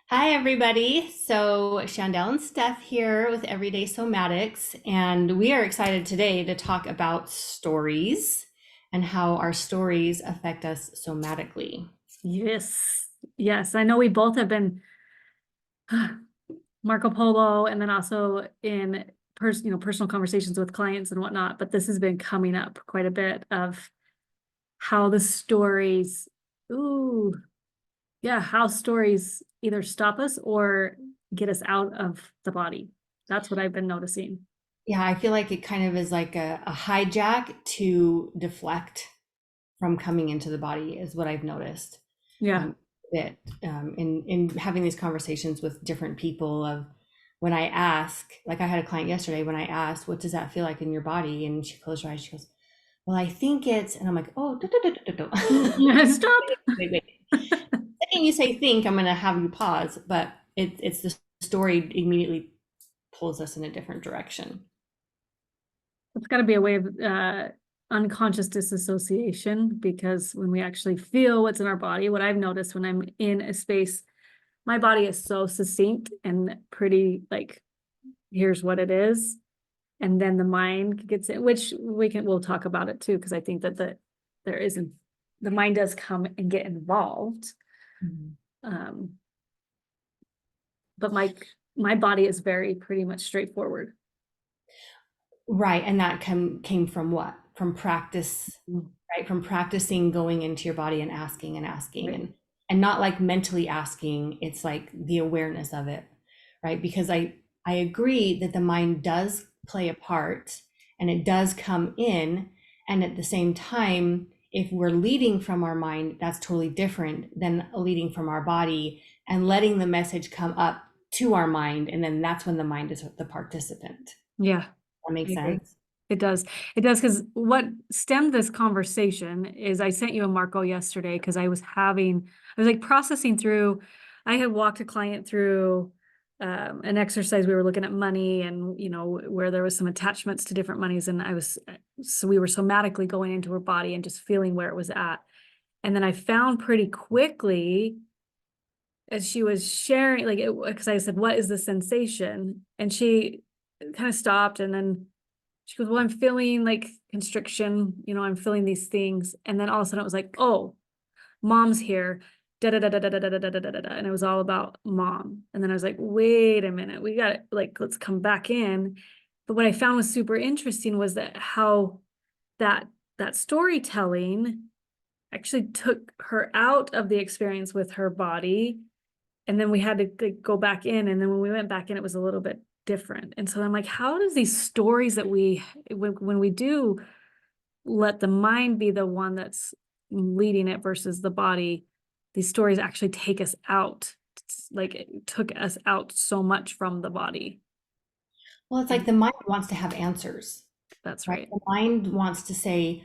Hi, everybody. So, Shandell and Steph here with Everyday Somatics, and we are excited today to talk about stories and how our stories affect us somatically. Yes. Yes. I know we both have been Marco Polo and then also in personal conversations with clients and whatnot, but this has been coming up quite a bit of how the stories, ooh, yeah, how stories either stop us or get us out of the body. That's what I've been noticing. Yeah, I feel like it kind of is like a hijack to deflect from coming into the body, is what I've noticed. Yeah. Um, that in having these conversations with different people of when I ask, like I had a client yesterday when I asked, "What does that feel like in your body?" And she closed her eyes. She goes, "Well, I think it's," and I'm like, "Oh, Stop. wait, wait. The second you say think, I'm gonna have you pause, but it's the story immediately pulls us in a different direction." It's got to be a way of unconscious disassociation because when we actually feel what's in our body, what I've noticed when I'm in a space, my body is so succinct and pretty like, here's what it is. And then the mind gets it, which we'll talk about it too, because I think that there isn't, the mind does come and get involved. Mhm. Um, but my body is very pretty much straightforward. Right, and that came from what? From practice, right? From practicing going into your body and asking and asking Right. and not like mentally asking, it's like the awareness of it, right? Because I agree that the mind does play a part and it does come in, and at the same time, if we're leading from our mind, that's totally different than leading from our body and letting the message come up to our mind, and then that's when the mind is the participant. Yeah, That makes I agree. sense? It does. It does because what stemmed this conversation is I sent you a Marco yesterday because I was like processing through. I had walked a client through an exercise. We were looking at money and, where there was some attachments to different monies. And so we were somatically going into her body and just feeling where it was at. And then I found pretty quickly as she was sharing, like, because I said, "What is the sensation?" And she kind of stopped and then she goes, "Well, I'm feeling like constriction, I'm feeling these things." And then all of a sudden it was like, "Oh, mom's here." Da da da da da da da da da da da. And it was all about mom. And then I was like, "Wait a minute, we got like, let's come back in." But what I found was super interesting was that how that that storytelling actually took her out of the experience with her body, and then we had to like, go back in, and then when we went back in it was a little bit different. And so I'm like, how does these stories that when we do let the mind be the one that's leading it versus the body, these stories actually take us out. It's like it took us out so much from the body. Well, it's like And the mind wants to have answers, that's right? right. The mind wants to say,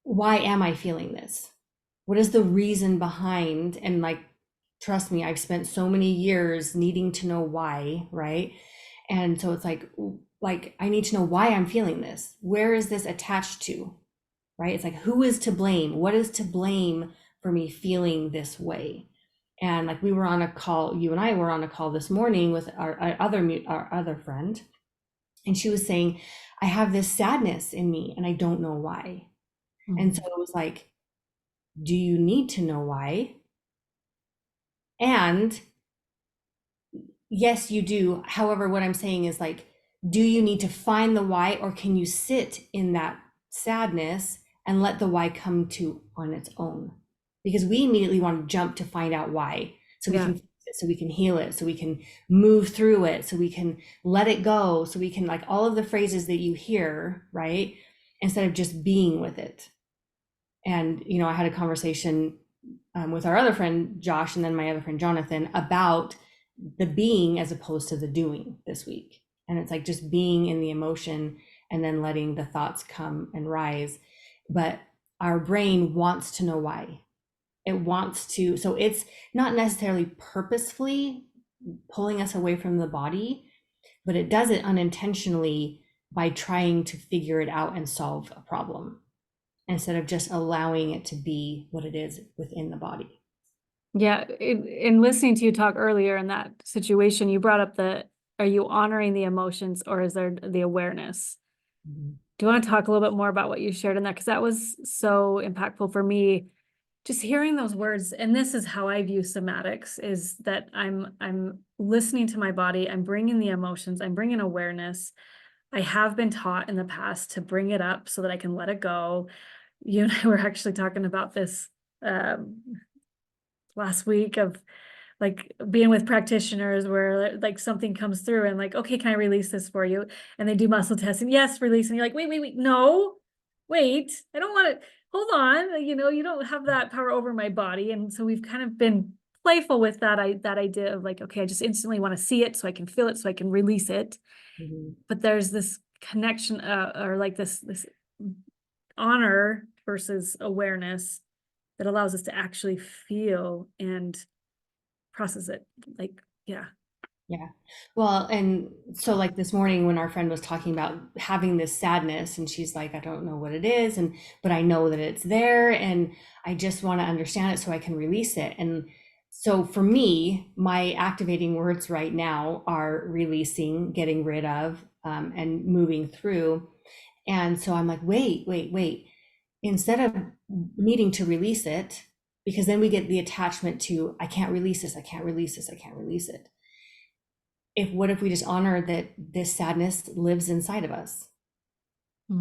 why am I feeling this? What is the reason behind? And like, trust me, I've spent so many years needing to know why, right? And so it's like I need to know why I'm feeling this. Where is this attached to? Right? It's like, who is to blame? What is to blame for me feeling this way? And like we were on a call, you and I were on a call this morning with our other friend, and she was saying, I have this sadness in me and I don't know why. And so Mhm. it was like, do you need to know why? And yes, you do. However, what I'm saying is like, do you need to find the why, or can you sit in that sadness and let the why come to on its own? Because we immediately want to jump to find out why, so we Yeah. can fix it, so we can heal it, so we can move through it, so we can let it go, so we can like all of the phrases that you hear, right? Instead of just being with it. And I had a conversation with our other friend Josh, and then my other friend Jonathan, about the being as opposed to the doing this week. And it's like just being in the emotion and then letting the thoughts come and rise. But our brain wants to know why. It wants to, so it's not necessarily purposefully pulling us away from the body, but it does it unintentionally by trying to figure it out and solve a problem instead of just allowing it to be what it is within the body. Yeah, in listening to you talk earlier in that situation, you brought up are you honoring the emotions or is there the awareness? Mhm. Do you want to talk a little bit more about what you shared in that? Because that was so impactful for me. Just hearing those words, and this is how I view somatics, is that I'm listening to my body, I'm bringing the emotions, I'm bringing awareness. I have been taught in the past to bring it up so that I can let it go. You and I were actually talking about this um, last week of like being with practitioners where like something comes through and like, okay, can I release this for you? And they do muscle testing. Yes, release. And you're like, wait, no, wait, I don't want to, hold on. You don't have that power over my body. And so we've kind of been playful with that idea of like, okay, I just instantly want to see it so I can feel it so I can release it. Mhm. But there's this connection or like this honor versus awareness that allows us to actually feel and process it. Like, yeah. Yeah. Well, and so like this morning when our friend was talking about having this sadness and she's like, I don't know what it is, and but I know that it's there and I just want to understand it so I can release it. And so for me, my activating words right now are releasing, getting rid of, and moving through. And so I'm like, wait. Instead of needing to release it, because then we get the attachment to, I can't release this, I can't release this, I can't release it. If what if we just honor that this sadness lives inside of us?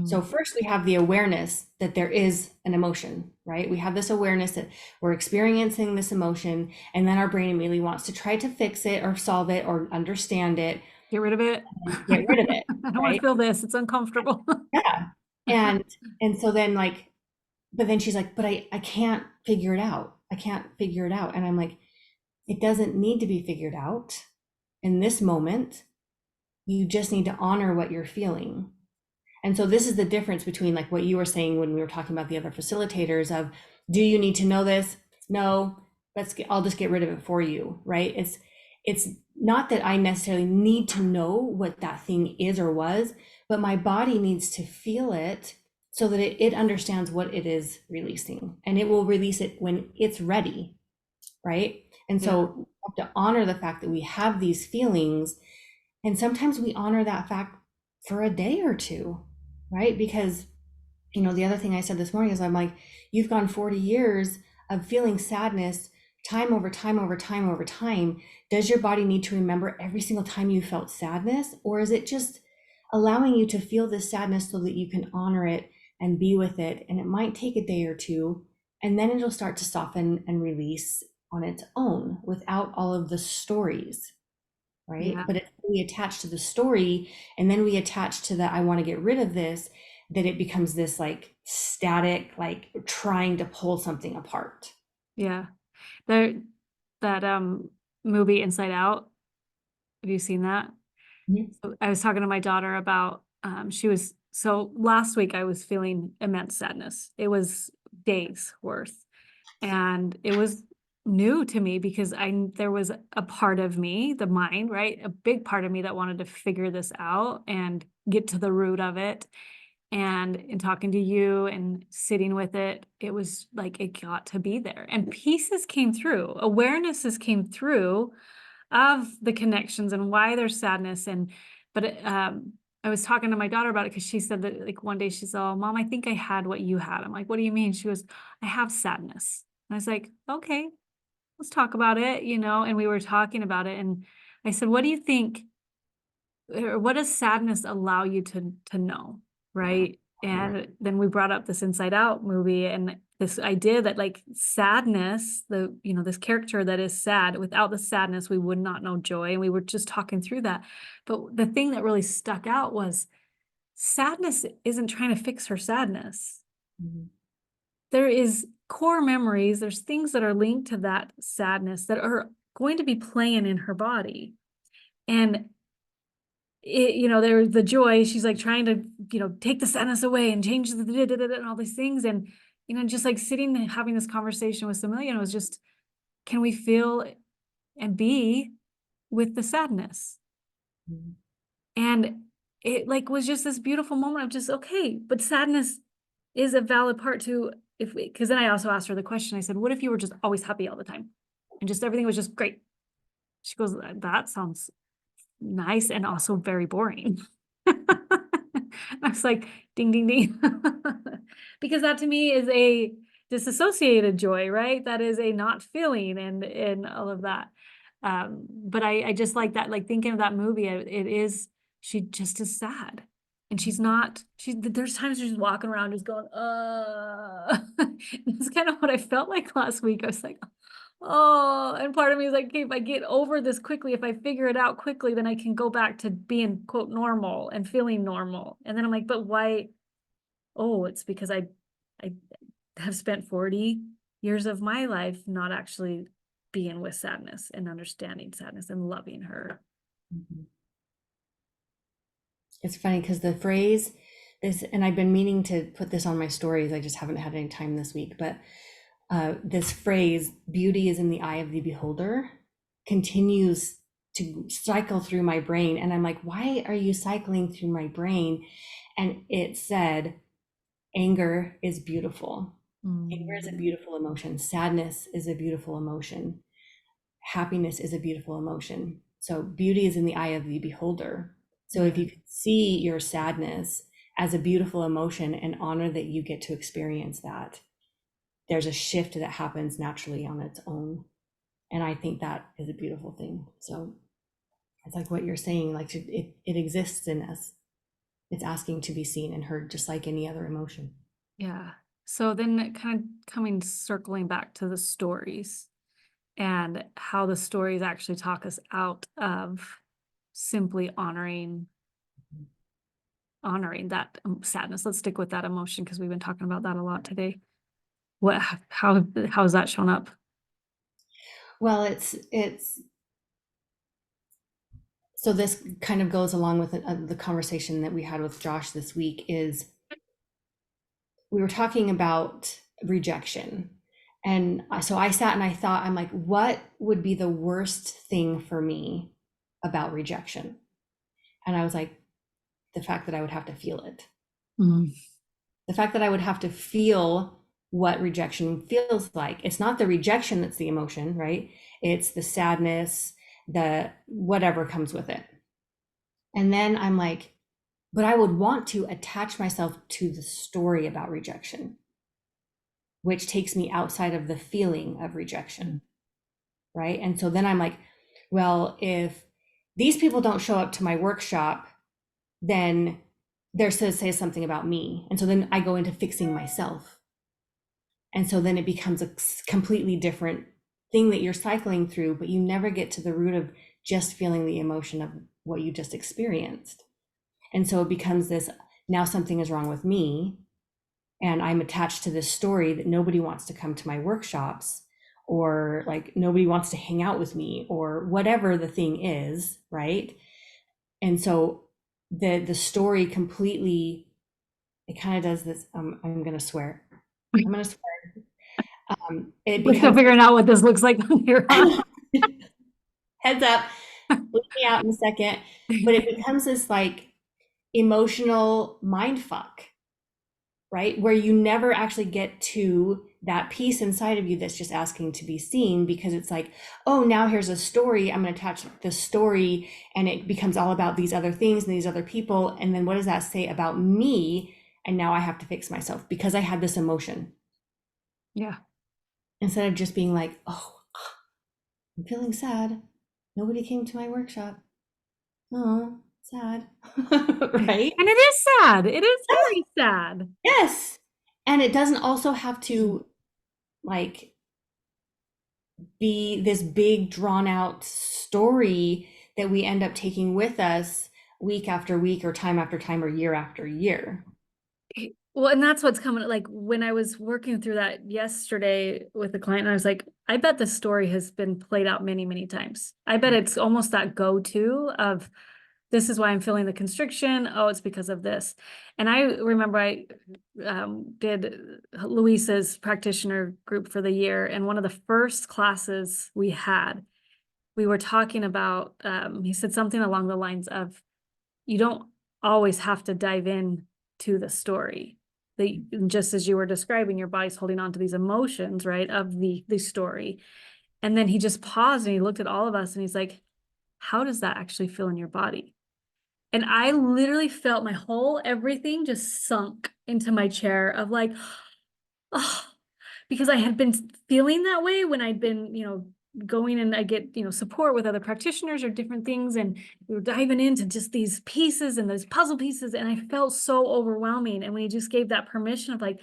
So Mm. first we have the awareness that there is an emotion, right? We have this awareness that we're experiencing this emotion, and then our brain immediately wants to try to fix it or solve it or understand it Get rid of it. and get rid of it, I don't want to right? feel this. It's uncomfortable. Yeah. And so then like, but then she's like, but I can't figure it out. I can't figure it out. And I'm like, it doesn't need to be figured out in this moment. You just need to honor what you're feeling. And so this is the difference between like what you were saying when we were talking about the other facilitators of, do you need to know this? No, I'll just get rid of it for you, right? It's not that I necessarily need to know what that thing is or was, but my body needs to feel it so that it understands what it is releasing, and it will release it when it's ready, right? And Yeah. so we have to honor the fact that we have these feelings, and sometimes we honor that fact for a day or two, right? Because, the other thing I said this morning is I'm like, you've gone 40 years of feeling sadness time over time over time over time. Does your body need to remember every single time you felt sadness? Or is it just allowing you to feel this sadness so that you can honor it and be with it? And it might take a day or two, and then it'll start to soften and release on its own without all of the stories, right? Yeah. But if we attach to the story and then we attach to the I want to get rid of this, that it becomes this like static, like trying to pull something apart. Yeah. There, that movie Inside Out. Have you seen that? Mhm. So I was talking to my daughter about so last week I was feeling immense sadness. It was days worth. And it was new to me because there was a part of me, the mind, right? A big part of me that wanted to figure this out and get to the root of it. And in talking to you and sitting with it, it was like it got to be there. And pieces came through, awarenesses came through of the connections and why there's sadness. But I was talking to my daughter about it because she said that like one day she said, "Oh, Mom, I think I had what you had." I'm like, "What do you mean?" She goes, "I have sadness." And I was like, "Okay, let's talk about it." And we were talking about it. And I said, "What do you think, or what does sadness allow you to know?" Right. And then we brought up this Inside Out movie and this idea that like sadness, this character that is sad, without the sadness, we would not know joy. And we were just talking through that. But the thing that really stuck out was sadness isn't trying to fix her sadness. Mhm. There is core memories, there's things that are linked to that sadness that are going to be playing in her body. And there's the joy. She's like trying to, take the sadness away and change the and all these things. And, just like sitting and having this conversation with Amelia, it was just, can we feel and be with the sadness? Mhm. And it like was just this beautiful moment of just, okay, but sadness is a valid part to, because then I also asked her the question. I said, what if you were just always happy all the time? and just everything was just great. She goes, that sounds nice and also very boring. I was like, ding, ding, ding. Because that to me is a disassociated joy, right? That is a not feeling and all of that. But I just like that, like thinking of that movie, it is, she just is sad. And she's not, there's times she's walking around just going, It's kind of what I felt like last week. I was like, oh, and part of me is like, okay, if I get over this quickly, if I figure it out quickly, then I can go back to being quote normal and feeling normal. And then I'm like, but why? Oh, it's because I have spent 40 years of my life not actually being with sadness and understanding sadness and loving her. Mhm. It's funny because the phrase is, and I've been meaning to put this on my stories, I just haven't had any time this week, but this phrase, beauty is in the eye of the beholder, continues to cycle through my brain. And I'm like, why are you cycling through my brain? And it said, anger is beautiful. Anger is a beautiful emotion. Sadness is a beautiful emotion. Happiness is a beautiful emotion. So beauty is in the eye of the beholder. So if Yeah. you could see your sadness as a beautiful emotion and honor that you get to experience that, there's a shift that happens naturally on its own. And I think that is a beautiful thing. So it's like what you're saying, like it exists in us. It's asking to be seen and heard just like any other emotion. Yeah. So then kind of circling back to the stories and how the stories actually talk us out of simply honoring that sadness. Let's stick with that emotion because we've been talking about that a lot today. What, how has that shown up? Well, it's so this kind of goes along with the conversation that we had with Josh this week. Is we were talking about rejection. And so I sat and I thought, I'm like, what would be the worst thing for me about rejection? And I was like, the fact that I would have to feel it. Mm. The fact that I would have to feel what rejection feels like. It's not the rejection that's the emotion, right? It's the sadness, the whatever comes with it. And then I'm like, but I would want to attach myself to the story about rejection, which takes me outside of the feeling of rejection, right? And so then I'm like, well, if these people don't show up to my workshop, then they're supposed to say something about me. And so then I go into fixing myself. And so then it becomes a completely different thing that you're cycling through, but you never get to the root of just feeling the emotion of what you just experienced. And so it becomes this, now something is wrong with me, and I'm attached to this story that nobody wants to come to my workshops, or like nobody wants to hang out with me, or whatever the thing is, right? And so the story completely, it kind of does this, I'm gonna swear. I'm gonna swear. It We're still becomes figuring out what this looks like on your heads up, leave me out in a second, but it becomes this like emotional mind fuck, right? Where you never actually get to that piece inside of you that's just asking to be seen, because it's like, oh, now here's a story. I'm going to attach the story, and it becomes all about these other things and these other people. And then what does that say about me? And now I have to fix myself because I had this emotion, Yeah. instead of just being like, oh, I'm feeling sad. Nobody came to my workshop. Oh, sad. Right? And it is sad. It is very sad. Yes. And it doesn't also have to like be this big drawn out story that we end up taking with us week after week or time after time or year after year. Well, and that's what's coming. Like when I was working through that yesterday with the client, I was like, I bet this story has been played out many, many times. I bet it's almost that go-to of this is why I'm feeling the constriction. Oh, it's because of this. And I remember I did Luisa's practitioner group for the year. And one of the first classes we had, we were talking about, he said something along the lines of, you don't always have to dive in to the story. Just as you were describing, your body's holding on to these emotions, right, of the story. And then he just paused and he looked at all of us and he's like, how does that actually feel in your body? And I literally felt my whole everything just sunk into my chair of like, oh, because I had been feeling that way when I'd been, going and I get, support with other practitioners or different things. And we were diving into just these pieces and those puzzle pieces. And I felt so overwhelming. And when he just gave that permission of like,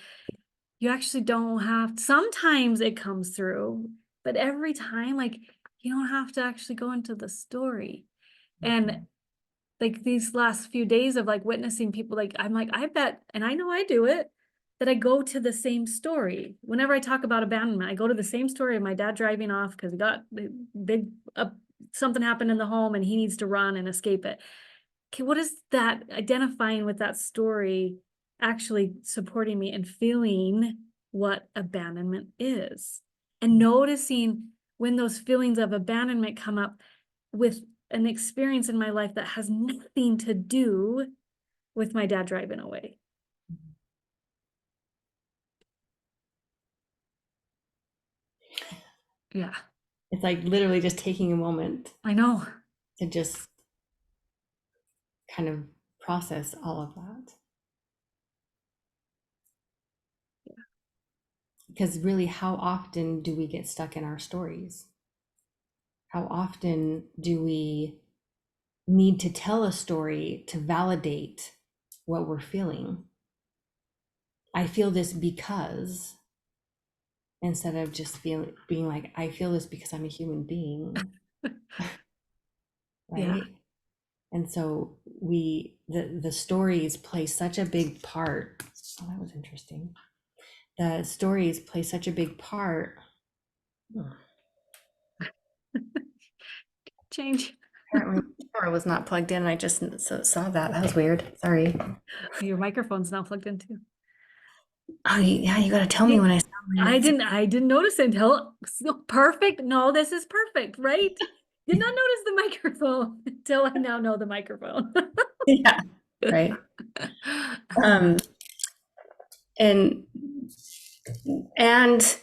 you actually don't have, sometimes it comes through, but every time, like, you don't have to actually go into the story. And like these last few days of like witnessing people, like I'm like, I bet, and I know I do it, that I go to the same story. Whenever I talk about abandonment, I go to the same story of my dad driving off because he got big, something happened in the home and he needs to run and escape it. Okay, what is that identifying with that story actually supporting me and feeling what abandonment is? And noticing when those feelings of abandonment come up with an experience in my life that has nothing to do with my dad driving away. Yeah, It's like literally just taking a moment I know. to just kind of process all of that. Because really, how often do we get stuck in our stories? How often do we need to tell a story to validate what we're feeling? I feel this because, instead of just being like, I feel this because I'm a human being, Yeah. right? And so the stories play such a big part. Oh, that was interesting. The stories play such a big part. Change. Apparently, my camera was not plugged in. I just saw that. That was weird. Sorry. Your microphone's now plugged into. Oh, yeah, you got to tell me Yeah, when I sound weird. I didn't notice until perfect. No, this is perfect, right? Did not notice the microphone until I now know the microphone. Yeah, right. Um, and and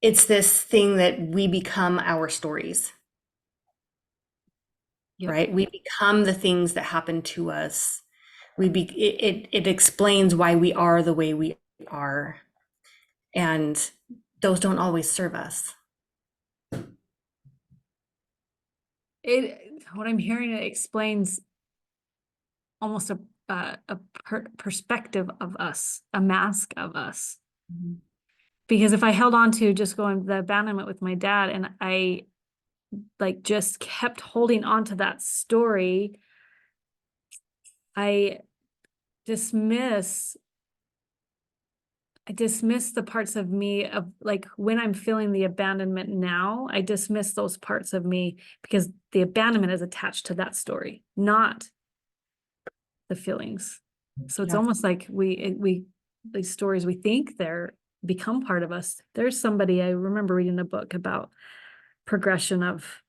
it's this thing that we become our stories, Yep. right? We become the things that happen to us. It explains why we are the way we are, and those don't always serve us. What I'm hearing, it explains almost a perspective of us, a mask of us. Mhm. Because if I held on to just going the abandonment with my dad and I like just kept holding on to that story, I dismiss I dismiss the parts of me of like when I'm feeling the abandonment now, I dismiss those parts of me because the abandonment is attached to that story, not the feelings. So it's Yeah. almost like these stories we think they're become part of us. There's somebody I remember reading a book about progression of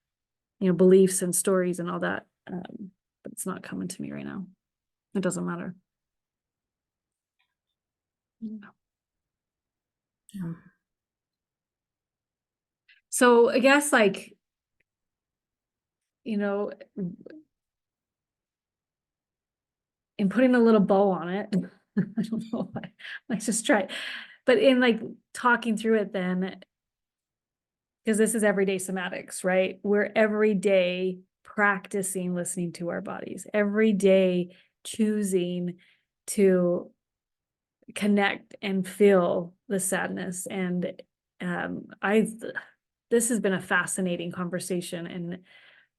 beliefs and stories and all that, but it's not coming to me right now. It doesn't matter. Yeah. So I guess like you know in putting a little bow on it, I don't know why. Let's just try. But in like talking through it then, because this is everyday somatics, right? We're every day practicing listening to our bodies, every day choosing to connect and feel the sadness. And I this has been a fascinating conversation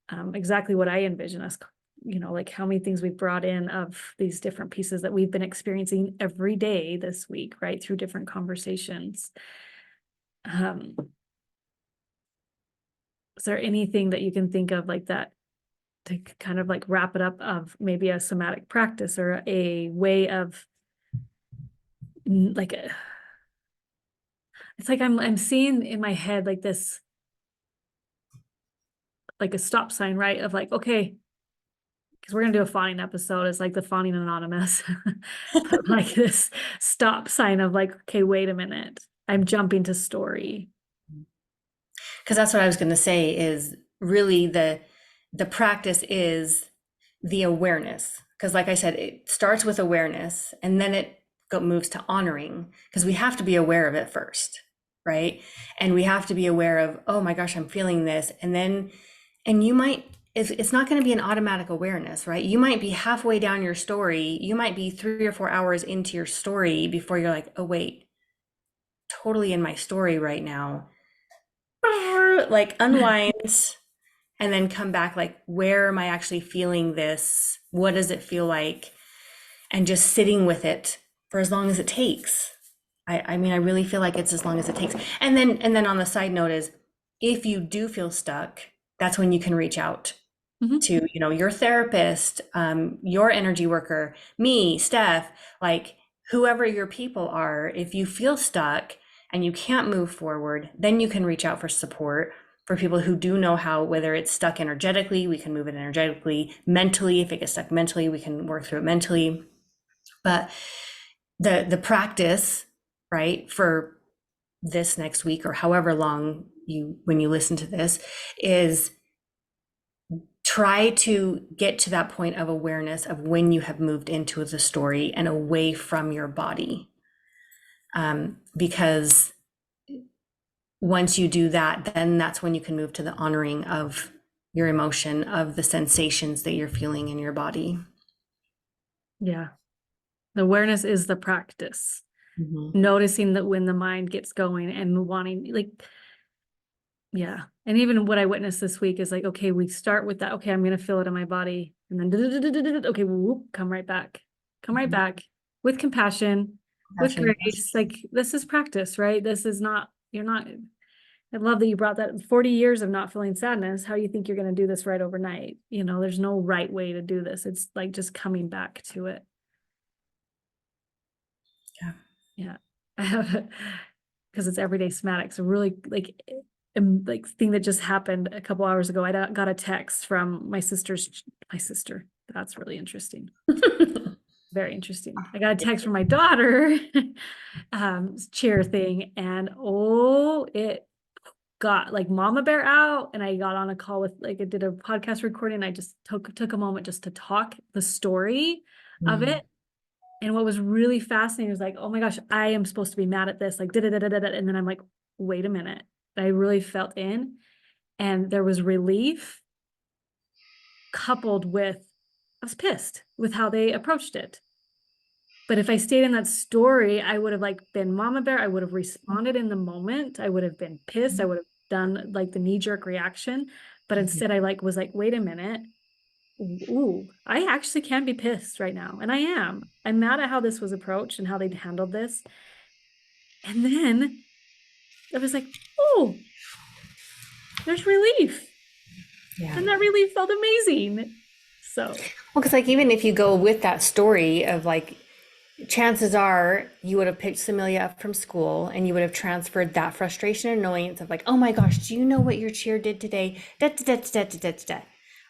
and exactly what I envision us, like how many things we've brought in of these different pieces that we've been experiencing every day this week, right? Through different conversations. Um, is there anything that you can think of like that to kind of like wrap it up of maybe a somatic practice or a way of like, it's like I'm seeing in my head like this, like a stop sign, right? Of like, okay, because we're gonna do a fawning episode. It's like the fawning anonymous, but like this stop sign of like, okay, wait a minute, I'm jumping to story. Because that's what I was going to say is really the practice is the awareness. Because like I said, it starts with awareness and then moves to honoring because we have to be aware of it first, right? And we have to be aware of, oh my gosh, I'm feeling this. And then, and you might, it's not going to be an automatic awareness, right? You might be halfway down your story. You might be 3 or 4 hours into your story before you're like, oh, wait, totally in my story right now. Like unwind and then come back like, where am I actually feeling this? What does it feel like? And just sitting with it for as long as it takes. I mean, I really feel like it's as long as it takes. And then on the side note is if you do feel stuck, that's when you can reach out Mhm. to, your therapist, your energy worker, me, Steph, like whoever your people are. If you feel stuck and you can't move forward, then you can reach out for support for people who do know how, whether it's stuck energetically, we can move it energetically, mentally, if it gets stuck mentally, we can work through it mentally. But the practice, right, for this next week or however long when you listen to this is try to get to that point of awareness of when you have moved into the story and away from your body. Because once you do that, then that's when you can move to the honoring of your emotion, of the sensations that you're feeling in your body. Yeah. The awareness is the practice. Mhm. Noticing that when the mind gets going and wanting, like, yeah. And even what I witnessed this week is like, okay, we start with that. Okay, I'm going to feel it in my body. And then, okay, whoop, come right back. Come right Mhm. back with compassion, with Compassion, yes. grace. Like, this is practice, right? This is not, you're not, I love that you brought that 40 years of not feeling sadness. How you think you're going to do this right overnight? There's no right way to do this. It's like just coming back to it. Yeah. Yeah. I have, because it's everyday somatics, a really like thing that just happened a couple hours ago. I got a text from my sister. That's really interesting. Very interesting. I got a text from my daughter, chair thing, and oh, it got like mama bear out, and I got on a call with I did a podcast recording. I just took a moment just to talk the story of Mm. it. And what was really fascinating was like, oh my gosh, I am supposed to be mad at this, like da da da da da. And then I'm like, wait a minute. I really felt in, and there was relief coupled with I was pissed with how they approached it. But if I stayed in that story, I would have like been mama bear. I would have responded in the moment. I would have been pissed. I would have done like the knee-jerk reaction. But Mhm. instead I was like, wait a minute. Ooh, I actually can be pissed right now. And I am. I'm mad at how this was approached and how they handled this. And then I was like, oh, there's relief. Yeah. And that relief felt amazing. So, Well, because like even if you go with that story of like, chances are you would have picked Samilia up from school and you would have transferred that frustration and annoyance of like, oh my gosh, do you know what your cheer did today? Da, da, da, da, da, da, da, da.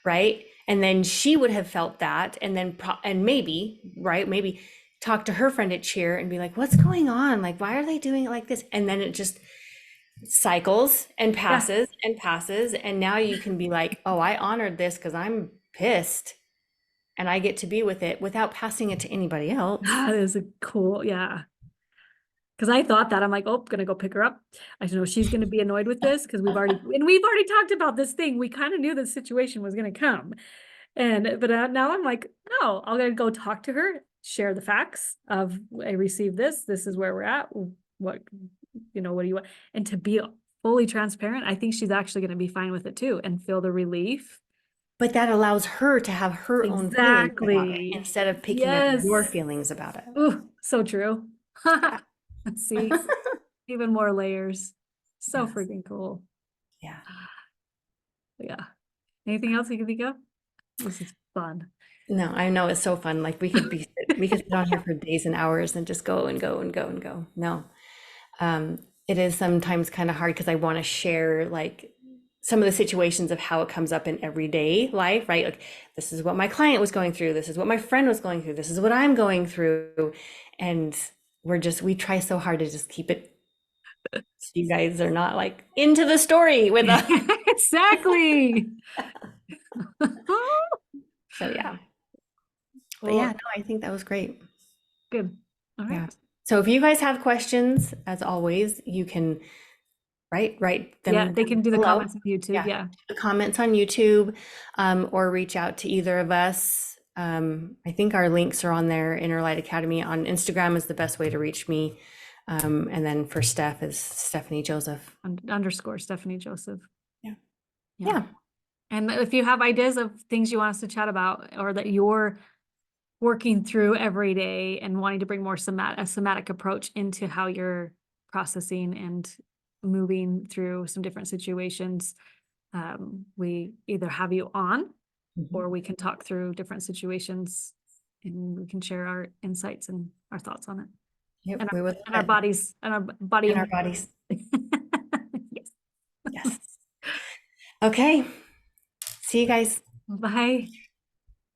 Right? And then she would have felt that, and then and maybe, right? Maybe talk to her friend at cheer and be like, what's going on? Like, why are they doing it like this? And then it just cycles yeah, and passes, and now you can be like, oh, I honored this because I'm pissed and I get to be with it without passing it to anybody else. that is a cool, yeah. Because I thought that I'm like, oh, gonna go pick her up. I know she's gonna be annoyed with this because we've already talked about this thing. We kind of knew the situation was gonna come, but now I'm like, no, I'm gonna go talk to her, share the facts of I received this. This is where we're at. What what do you want? And to be fully transparent, I think she's actually gonna be fine with it too and feel the relief. But that allows her to have her own feelings about it Exactly. instead of picking up your Yes. feelings about it. Ooh, so true. Yeah. Let's see. Even more layers. So Yes. freaking cool. Yeah. Yeah. Anything else you can think of? This is fun. No, I know it's so fun. Like we could sit on here for days and hours and just go and go and go and go. No. It is sometimes kind of hard because I want to share like some of the situations of how it comes up in everyday life, right? Like this is what my client was going through, this is what my friend was going through, this is what I'm going through. And we try so hard to just keep it So you guys are not like into the story with us. Exactly. So yeah. But yeah, Well, no, I think that was great. good. All Yeah. right. So if you guys have questions, as always, you can write Yeah, them they can down do the below. comments on YouTube. Yeah, Yeah. the comments on YouTube, or reach out to either of us. I think our links are on there. Inner Light Academy on Instagram is the best way to reach me. And then for Steph is Stephanie Joseph. Underscore Stephanie Joseph. Yeah. Yeah. Yeah. And if you have ideas of things you want us to chat about or that you're working through every day and wanting to bring more a somatic approach into how you're processing and moving through some different situations, we either have you on Mhm. or we can talk through different situations and we can share our insights and our thoughts on it Yep, and we would our love it. bodies and our body In our and bodies. yes. Yes. Okay. See you guys. Bye.